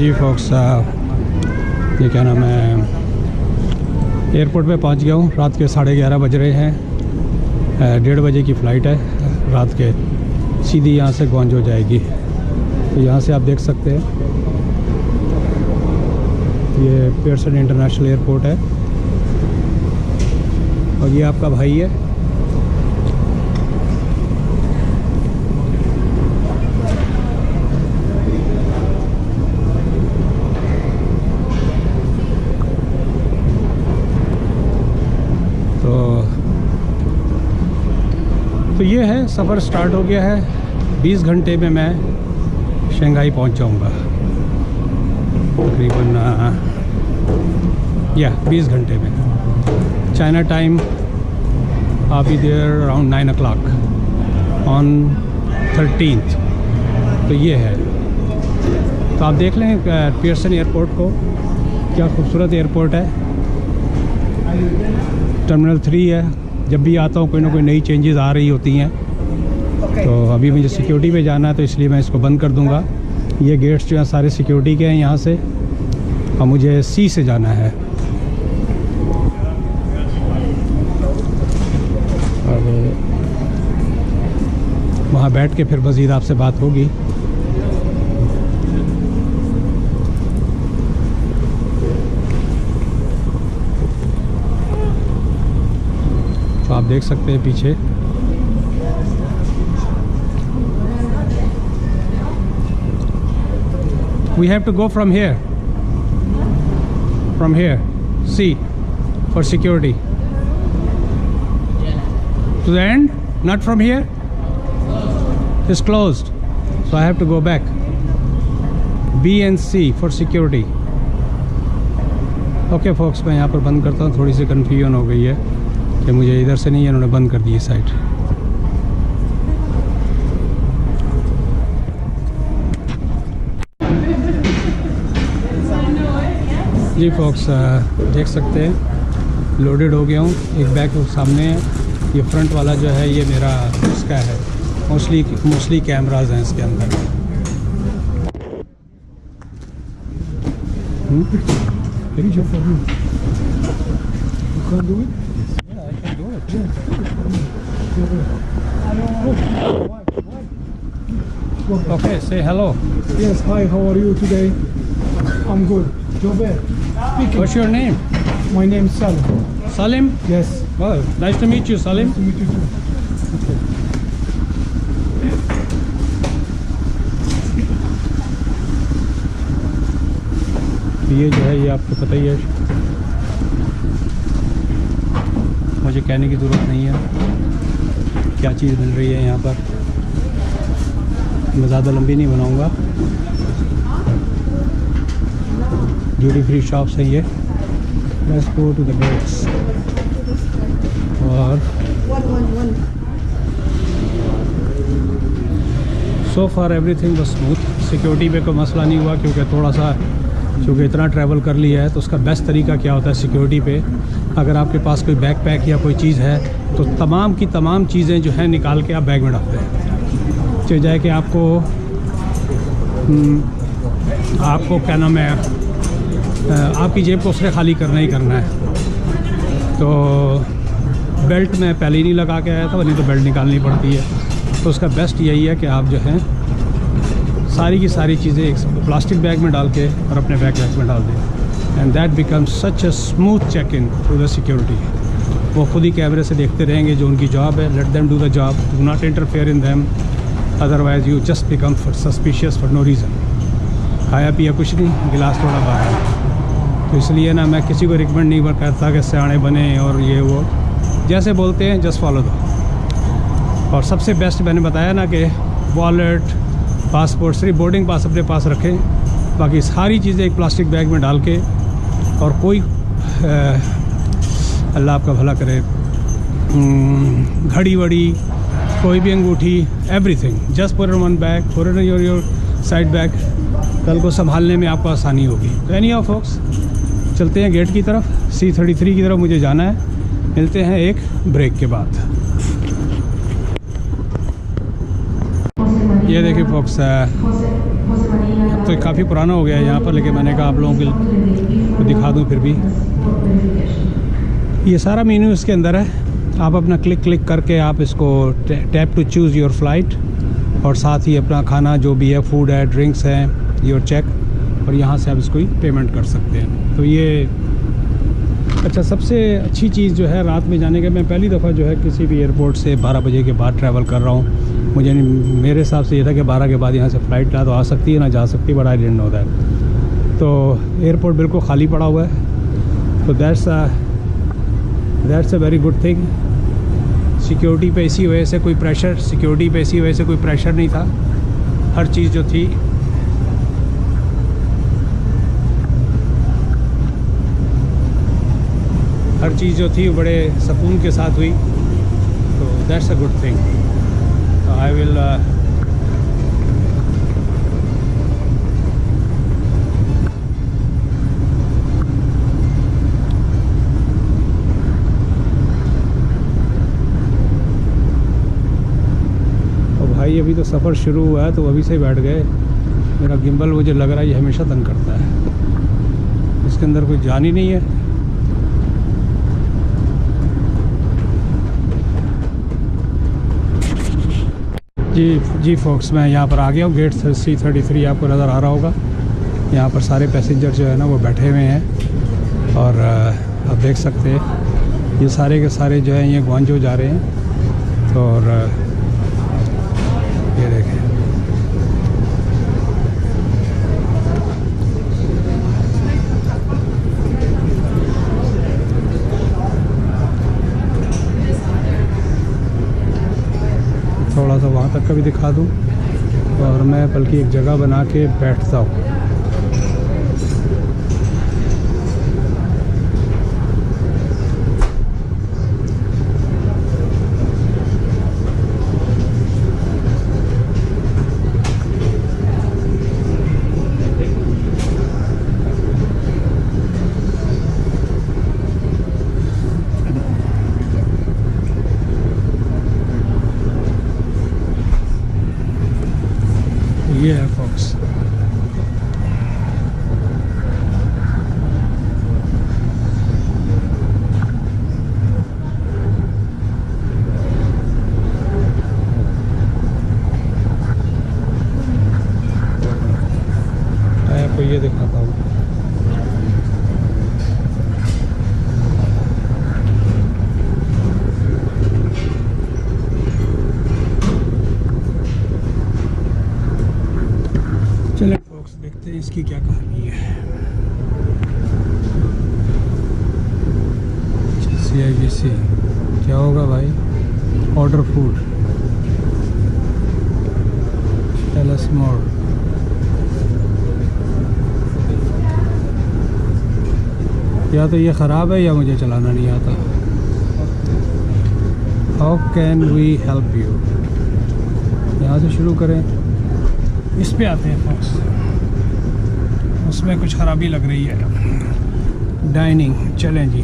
जी focus, ये क्या नाम है, एयरपोर्ट पे पहुंच गया हूँ। रात के 11:30 बज रहे हैं। 1:30 बजे की फ़्लाइट है रात के, सीधी यहाँ से ग्वांजो जाएगी। तो यहाँ से आप देख सकते हैं ये पियर्सन इंटरनेशनल एयरपोर्ट है और ये आपका भाई है। तो ये है, सफ़र स्टार्ट हो गया है। 20 घंटे में मैं शंघाई पहुंच जाऊंगा तकरीबन, या 20 घंटे में। China time I'll be there around 9 o'clock on 13th। तो ये है, तो आप देख लें पियर्सन एयरपोर्ट को, क्या खूबसूरत एयरपोर्ट है। टर्मिनल 3 है। जब भी आता हूँ कोई ना कोई नई चेंजेस आ रही होती हैं। तो अभी मुझे सिक्योरिटी पे जाना है, तो इसलिए मैं इसको बंद कर दूंगा। ये गेट्स जो हैं सारे सिक्योरिटी के हैं यहाँ से, और मुझे सी से जाना है। और वहाँ बैठ के फिर मज़ीद आपसे बात होगी। तो आप देख सकते हैं पीछे we have to go from here, see, for security to the end, not from here, it's closed, so I have to go back, B and C for security। okay folks, मैं यहाँ पर बंद करता हूँ। थोड़ी सी कन्फ्यूजन हो गई है कि मुझे इधर से नहीं, इन्होंने बंद कर दी साइड। जी फोक्स, देख सकते हैं लोडेड हो गया हूँ। एक बैग सामने है, ये फ्रंट वाला जो है ये मेरा इसका है। मोस्टली कैमराज हैं इसके अंदर। Okay, say hello. Yes, hi, how are you today? I'm good. Jobe, speaking. What's your name? My name is Salim. Salim? Yes. Well, nice to meet you, Salim. Nice to meet you too. ये जो है ये आपको पता ही है, मुझे कहने की ज़रूरत नहीं है क्या चीज़ मिल रही है यहाँ पर। मैं ज़्यादा लंबी नहीं बनाऊँगा। ड्यूटी फ्री शॉप्स हैं ये। Let's go to the gates. और so far everything was smooth. Security पे कोई मसला नहीं हुआ, क्योंकि थोड़ा सा चूँकि इतना ट्रैवल कर लिया है तो उसका बेस्ट तरीका क्या होता है सिक्योरिटी पे, अगर आपके पास कोई बैकपैक या कोई चीज़ है तो तमाम की तमाम चीज़ें जो है निकाल के आप बैग में डालते हैं। चाहे जाए कि आपको क्या नाम है, आपकी जेब को उससे खाली करना ही करना है। तो बेल्ट में पहले ही नहीं लगा के आया था, नहीं तो बेल्ट निकालनी पड़ती है। तो उसका बेस्ट यही है कि आप जो है सारी की सारी चीज़ें एक प्लास्टिक बैग में डाल के और अपने बैग में डाल दें, and that becomes such a smooth check in through the security. वो खुद ही कैमरे से देखते रहेंगे, जो उनकी जॉब है। Let them do the job, do not interfere in them, otherwise you just become suspicious for no reason. खाया पिया कुछ नहीं, गिलास थोड़ा बाहर। तो इसलिए ना मैं किसी को रिकमेंड नहीं करता कि सियाणे बने और ये वो, जैसे बोलते हैं जस्ट फॉलो दो। और सबसे बेस्ट मैंने बताया ना कि वॉलेट, पासपोर्ट, सिर्फ बोर्डिंग पास अपने पास रखें, बाकी सारी चीज़ें एक प्लास्टिक बैग में डाल के, और कोई अल्लाह आपका भला करे, घड़ी वड़ी, कोई भी अंगूठी, everything just put in one bag, put in your side bag. कल को संभालने में आपको आसानी होगी। तो एनी हाउ फोक्स, चलते हैं गेट की तरफ, C33 की तरफ मुझे जाना है। मिलते हैं एक ब्रेक के बाद। ये देखिए फोक्स, तो काफ़ी पुराना हो गया है यहाँ पर, लेकिन मैंने कहा आप लोगों को दिखा दूँ फिर भी। ये सारा मेन्यू इसके अंदर है, आप अपना क्लिक करके आप इसको tap to choose your flight, और साथ ही अपना खाना जो भी है, फूड है, ड्रिंक्स हैं, योर चेक, और यहाँ से आप इसको ही पेमेंट कर सकते हैं। तो ये अच्छा, सबसे अच्छी चीज़ जो है रात में जाने का, मैं पहली दफ़ा जो है किसी भी एयरपोर्ट से 12 बजे के बाद ट्रैवल कर रहा हूँ। मुझे मेरे हिसाब से ये था कि 12 के बाद यहाँ से फ़्लाइट ना तो आ सकती है ना जा सकती, बड़ा डिडंट होता है। तो एयरपोर्ट बिल्कुल खाली पड़ा हुआ है, तो that's a very good thing. Security पे इसी वजह से कोई प्रेशर नहीं था। हर चीज़ जो थी वो बड़े सुकून के साथ हुई, तो that's a good thing. I will भाई अभी तो सफ़र शुरू हुआ है तो अभी से बैठ गए। मेरा गिम्बल मुझे लग रहा है ये हमेशा तंग करता है, इसके अंदर कोई जान ही नहीं है। जी फोक्स, मैं यहाँ पर आ गया हूँ। गेट C33 आपको नज़र आ रहा होगा। यहाँ पर सारे पैसेंजर जो है ना वो बैठे हुए हैं, और आप देख सकते हैं ये सारे के सारे जो हैं ये ग्वांजो जा रहे हैं। और ये देखें, थोड़ा सा वहाँ तक का भी दिखा दूँ, और मैं बल्कि एक जगह बना के बैठता हूँ। ये है फॉक्स। मैं आपको ये दिखाता हूँ। चले फॉक्स देखते हैं इसकी क्या कहानी है। CIBC क्या होगा भाई? ऑर्डर फूड, टेल अस मोर। या तो ये ख़राब है या मुझे चलाना नहीं आता। How can we help you? यहाँ से शुरू करें, इस पे आते हैं फॉक्स। उसमें कुछ ख़राबी लग रही है। डाइनिंग, चलें जी।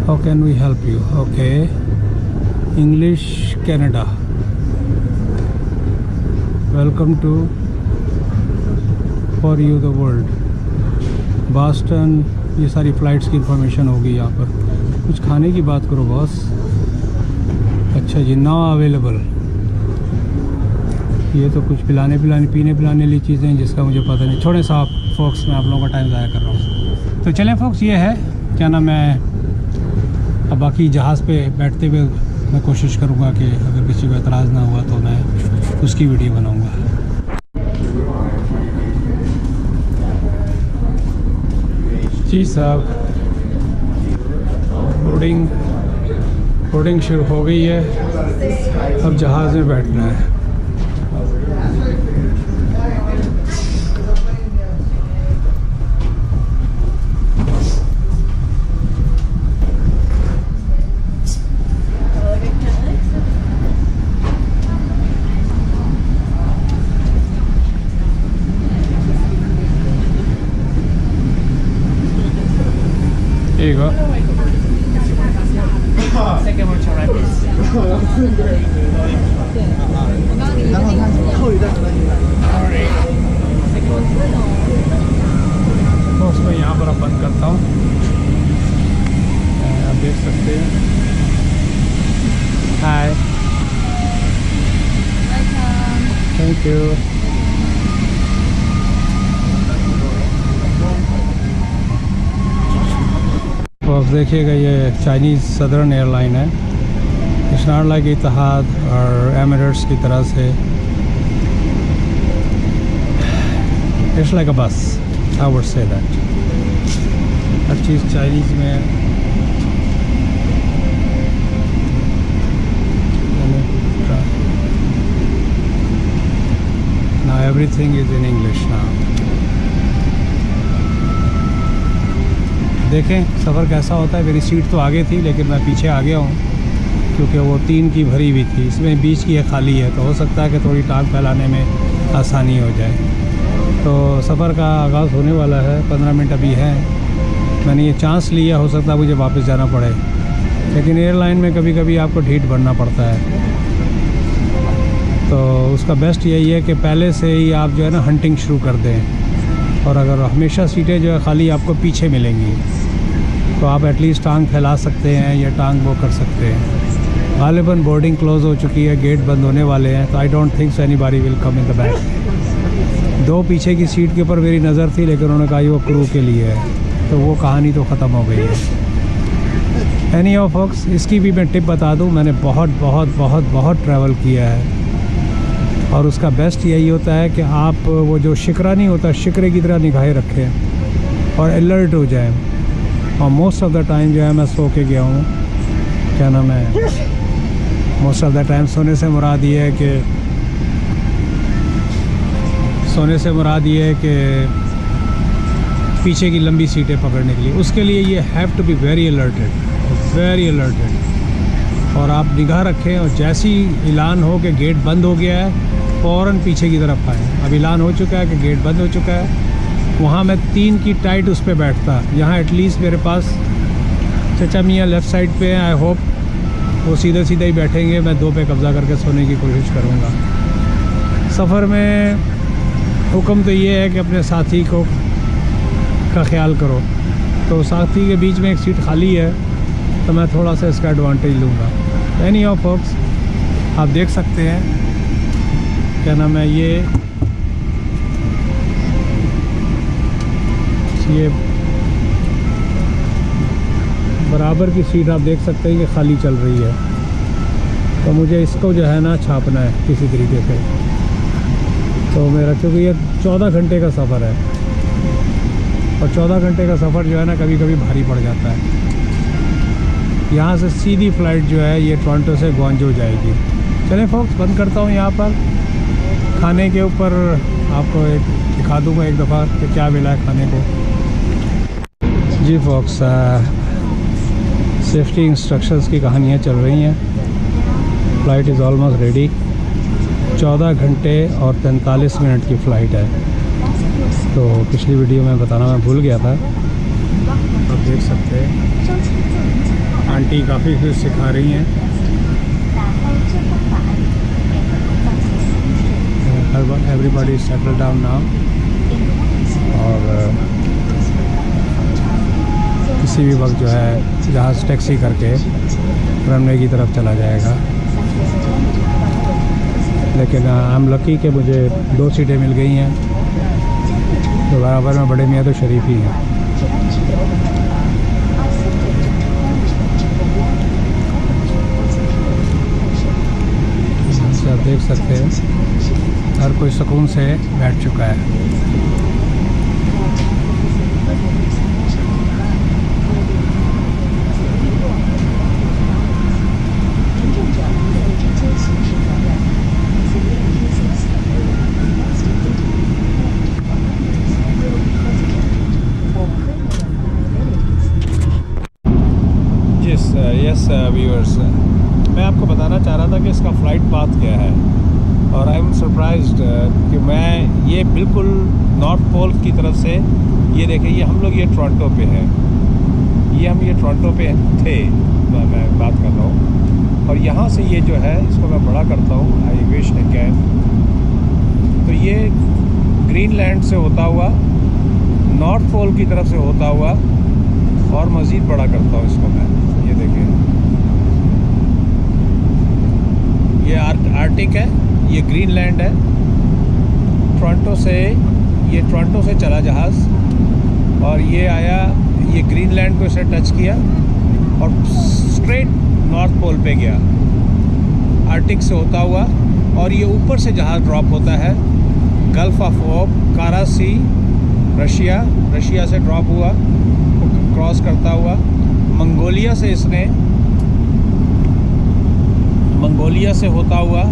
How can we help you? Okay, English Canada, welcome to for you the world, Boston. ये सारी फ़्लाइट्स की इंफॉर्मेशन होगी यहाँ पर। कुछ खाने की बात करो बॉस। अच्छा जी, नाउ अवेलेबल। ये तो कुछ पीने पिलाने वाली चीज़ें हैं जिसका मुझे पता नहीं। थोड़े सा फॉक्स में आप लोगों का टाइम ज़ाया कर रहा हूँ। तो चलें फॉक्स, ये है क्या नाम है। अब बाकी जहाज़ पे बैठते हुए मैं कोशिश करूँगा कि अगर किसी को एतराज़ ना हुआ तो मैं उसकी वीडियो बनाऊँगा। जी साहब, बोर्डिंग शुरू हो गई है। अब जहाज़ में बैठना है। Here you go. Second one, try this. 然后他后一段可能 Alright. बंद करता हूँ। आप देख सकते हैं। हाय, थैंक यू। तो अब देखिएगा, ये चाइनीज़ सदर्न एयरलाइन है। इट्स नॉट लाइक इतिहाद और एमिरेट्स की तरह से। इट्स लाइक अ बस, I would say that. Her cheese Chinese में है। Now everything is in English now. देखें सफ़र कैसा होता है। मेरी सीट तो आगे थी लेकिन मैं पीछे आ गया हूँ क्योंकि वो 3 की भरी हुई थी। इसमें बीच की खाली है, तो हो सकता है कि थोड़ी टांग फैलाने में आसानी हो जाए। तो सफ़र का आगाज़ होने वाला है, 15 मिनट अभी हैं। मैंने ये चांस लिया, हो सकता है मुझे वापस जाना पड़े, लेकिन एयरलाइन में कभी कभी आपको ढीठ बढ़ना पड़ता है। तो उसका बेस्ट यही है कि पहले से ही आप जो है ना हंटिंग शुरू कर दें। और अगर हमेशा सीटें जो है खाली आपको पीछे मिलेंगी तो आप एटलीस्ट टांग फैला सकते हैं या टांग वो कर सकते हैं। गालिबन बोर्डिंग क्लोज़ हो चुकी है, गेट बंद होने वाले हैं, तो I don't think so anybody will come in the back. 2 पीछे की सीट के ऊपर मेरी नज़र थी, लेकिन उन्होंने कहा वो क्रू के लिए है, तो वो कहानी तो ख़त्म हो गई है। एनी ऑफ फोक्स, इसकी भी मैं टिप बता दूँ। मैंने बहुत बहुत बहुत बहुत ट्रैवल किया है और उसका बेस्ट यही होता है कि आप वो जो शिकरा नहीं होता, शिकरे की तरह निगाहें रखें और अलर्ट हो जाएं। और मोस्ट ऑफ द टाइम जो है मैं सो के गया हूँ। क्या नाम है, मोस्ट ऑफ द टाइम सोने से मुराद ये है कि पीछे की लंबी सीटें पकड़ने के लिए। उसके लिए ये have to be very alerted. और आप निगाह रखें और जैसी ऐलान हो कि गेट बंद हो गया है, फ़ौरन पीछे की तरफ आए। अब ऐलान हो चुका है कि गेट बंद हो चुका है। वहाँ मैं 3 की टाइट उस पर बैठता। यहाँ एटलीस्ट मेरे पास चचा मियाँ लेफ़्ट साइड पे हैं। आई होप वो सीधे सीधे ही बैठेंगे। मैं 2 पे कब्ज़ा करके सोने की कोशिश करूँगा। सफ़र में हुक्म तो ये है कि अपने साथी का ख्याल करो। तो साथी के बीच में एक सीट खाली है, तो मैं थोड़ा सा इसका एडवांटेज लूँगा। एनी ऑफ फोक्स, आप देख सकते हैं, क्या नाम है, ये बराबर की सीट आप देख सकते हैं कि खाली चल रही है। तो मुझे इसको जो है ना छापना है किसी तरीके से। तो मेरा, क्योंकि ये 14 घंटे का सफ़र है और 14 घंटे का सफ़र जो है ना कभी कभी भारी पड़ जाता है। यहाँ से सीधी फ़्लाइट जो है ये टोरंटो से ग्वांजो जाएगी। चलें फोक्स, बंद करता हूँ यहाँ पर। खाने के ऊपर आपको एक दिखा दूँगा एक दफ़ा कि क्या मिला है खाने को। जी फोक्स, सेफ्टी इंस्ट्रक्शंस की कहानियाँ चल रही हैं। Flight is almost ready. 14 घंटे और 43 मिनट की फ़्लाइट है। तो पिछली वीडियो में बताना मैं भूल गया था। आप देख सकते हैं आंटी काफ़ी कुछ सिखा रही हैं। Everybody settle down now. और किसी भी वक्त जो है जहाज़ टैक्सी करके रनवे की तरफ चला जाएगा। लेकिन आई एम लकी कि मुझे 2 सीटें मिल गई हैं। तो बराबर में बड़े मियाँ तो शरीफ ही हैं। आप देख सकते हैं हर कोई सुकून से बैठ चुका है। यस व्यूअर्स, मैं आपको बताना चाह रहा था कि इसका फ़्लाइट पाथ क्या है। और आई एम सरप्राइज्ड कि मैं ये बिल्कुल नॉर्थ पोल की तरफ से, ये देखें, ये हम लोग ये टोरंटो पे हैं। ये टोरंटो पे थे, मैं बात कर रहा हूँ। और यहाँ से ये जो है इसको मैं बड़ा करता हूँ, आई विश आई कैन। तो ये ग्रीनलैंड से होता हुआ नॉर्थ पोल की तरफ से होता हुआ और मज़ीद बड़ा करता हूँ इसको मैं। ये देखिए, ये आर्कटिक है, ये ग्रीनलैंड है। टोरंटो से चला जहाज़ और ये आया, ये ग्रीनलैंड को इसे टच किया और स्ट्रेट नॉर्थ पोल पे गया आर्कटिक से होता हुआ। और ये ऊपर से जहाज़ ड्रॉप होता है गल्फ ऑफ कारा सी, रशिया से ड्रॉप हुआ, क्रॉस करता हुआ मंगोलिया से होता हुआ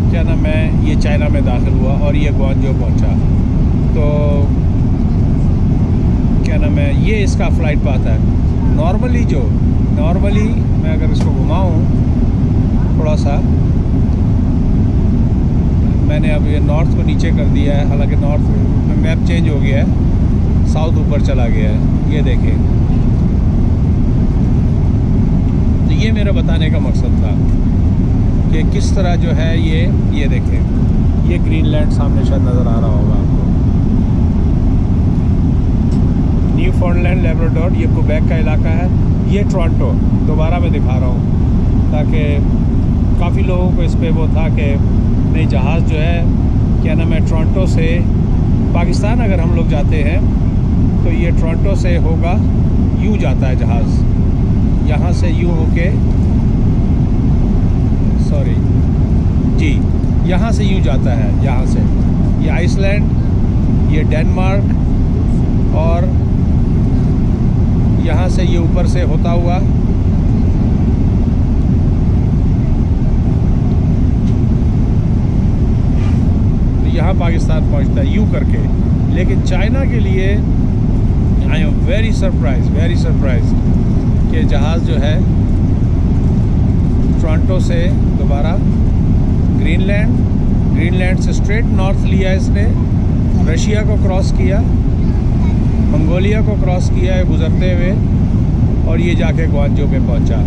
क्या नाम है, ये चाइना में दाखिल हुआ और ये ग्वांजो पहुंचा। तो क्या नाम है, ये इसका फ़्लाइट पाथ है। नॉर्मली मैं अगर इसको घुमाऊँ थोड़ा सा, मैंने अब ये नॉर्थ को नीचे कर दिया है, हालांकि नॉर्थ में मैप चेंज हो गया है, साउथ ऊपर चला गया है। ये देखें, तो ये मेरा बताने का मकसद था कि किस तरह जो है ये देखें, ये ग्रीनलैंड सामने शायद नज़र आ रहा होगा आपको, न्यूफाउंडलैंड लैब्राडोर, ये क्वेबेक का इलाका है। ये टोरंटो दोबारा मैं दिखा रहा हूँ ताकि काफ़ी लोगों को इस पे वो था कि नहीं, जहाज़ जो है क्या नाम है, टोरंटो से पाकिस्तान अगर हम लोग जाते हैं तो ये टोरंटो से होगा, यूँ जाता है जहाज़, यहाँ से यूँ होके, सॉरी जी, यहाँ से यूँ जाता है, यहाँ से ये आइसलैंड, ये डेनमार्क और यहाँ से ये ऊपर से होता हुआ यहाँ पाकिस्तान पहुँचता है यूँ करके। लेकिन चाइना के लिए आई एम वेरी सरप्राइज कि जहाज़ जो है टोरंटो से दोबारा ग्रीनलैंड से स्ट्रेट नॉर्थ लिया इसने, रशिया को क्रॉस किया, मंगोलिया को क्रॉस किया है गुज़रते हुए और ये जाके ग्वांजो पे पहुंचा।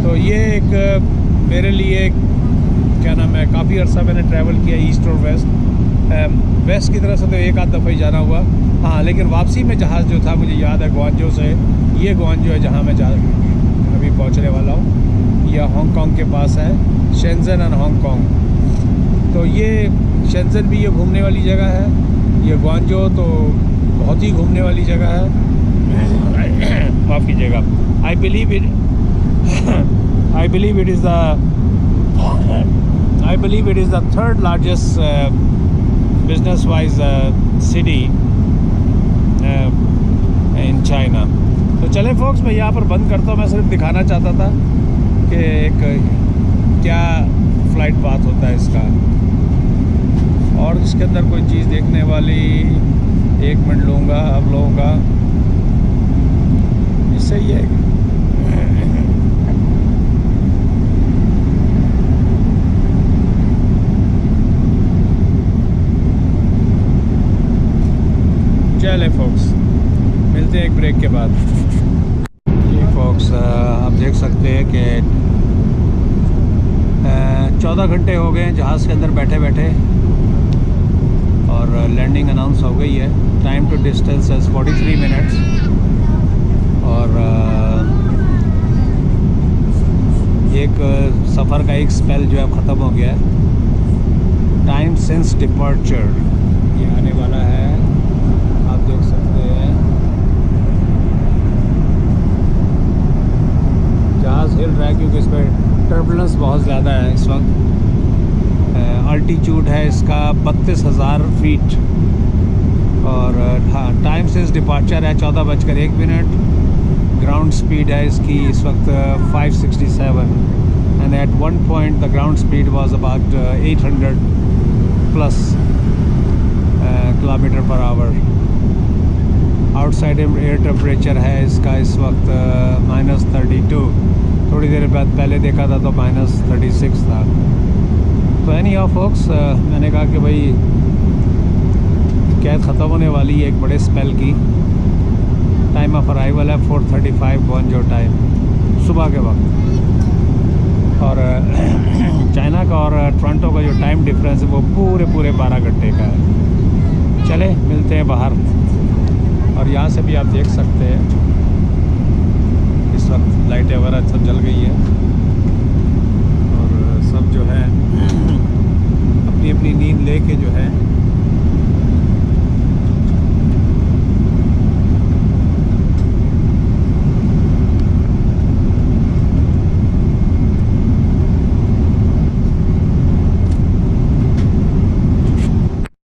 तो ये एक मेरे लिए क्या नाम है, काफ़ी अर्सा मैंने ट्रैवल किया ईस्ट और वेस्ट की तरफ से तो एक आध दफ़ा ही जाना हुआ। हाँ, लेकिन वापसी में जहाज़ जो था मुझे याद है ग्वांजो से, ये ग्वांजो है जहाँ मैं अभी पहुँचने वाला हूँ। यह हांगकांग के पास है, शेंजन और हांगकांग। तो ये शेंजन भी ये घूमने वाली जगह है, ये ग्वांजो तो बहुत ही घूमने वाली जगह है। माफ़ कीजिएगा, I believe it is the third largest business wise city in China. तो चले फोक्स, मैं यहाँ पर बंद करता हूँ। मैं सिर्फ दिखाना चाहता था कि एक क्या फ़्लाइट पाथ होता है इसका, और इसके अंदर कोई चीज़ देखने वाली, 1 मिनट लूँगा आप लोगों का, इससे ये चले फोक्स, मिलते हैं एक ब्रेक के बाद। ये फोक्स आप देख सकते हैं कि 14 घंटे हो गए जहाज़ के अंदर बैठे बैठे और लैंडिंग अनाउंस हो गई है। टाइम टू डिस्टेंस है 43 मिनट्स और एक सफ़र का एक स्पेल जो है ख़त्म हो गया है। टाइम सिंस डिपार्चर ये आने वाला है, आप देख सकते हैं। जहाज़ हिल रहा है क्योंकि इस पर टर्बुलेंस बहुत ज़्यादा है इस वक्त। अल्टीट्यूड है इसका 32,000 फीट और हाँ, टाइम सिंस डिपार्चर है 14:01। ग्राउंड स्पीड है इसकी इस वक्त 567 and at one point the ground speed was about 800 plus kilometre per hour. Outside air temperature है इसका इस वक्त -32। थोड़ी देर बाद पहले देखा था तो -36 था। तो एनी हाउ फोक्स, मैंने कहा कि भाई कैद ख़त्म होने वाली है एक बड़े स्पेल की। टाइम ऑफ अराइवल है 4:35 ग्वांजो टाइम, सुबह के वक्त। और चाइना का और टोरंटो का जो टाइम डिफरेंस है वो पूरे 12 घंटे का है। चले मिलते हैं बाहर। और यहाँ से भी आप देख सकते हैं इस वक्त लाइटें वगैरह सब जल गई है और सब जो है अपनी अपनी नींद लेके जो है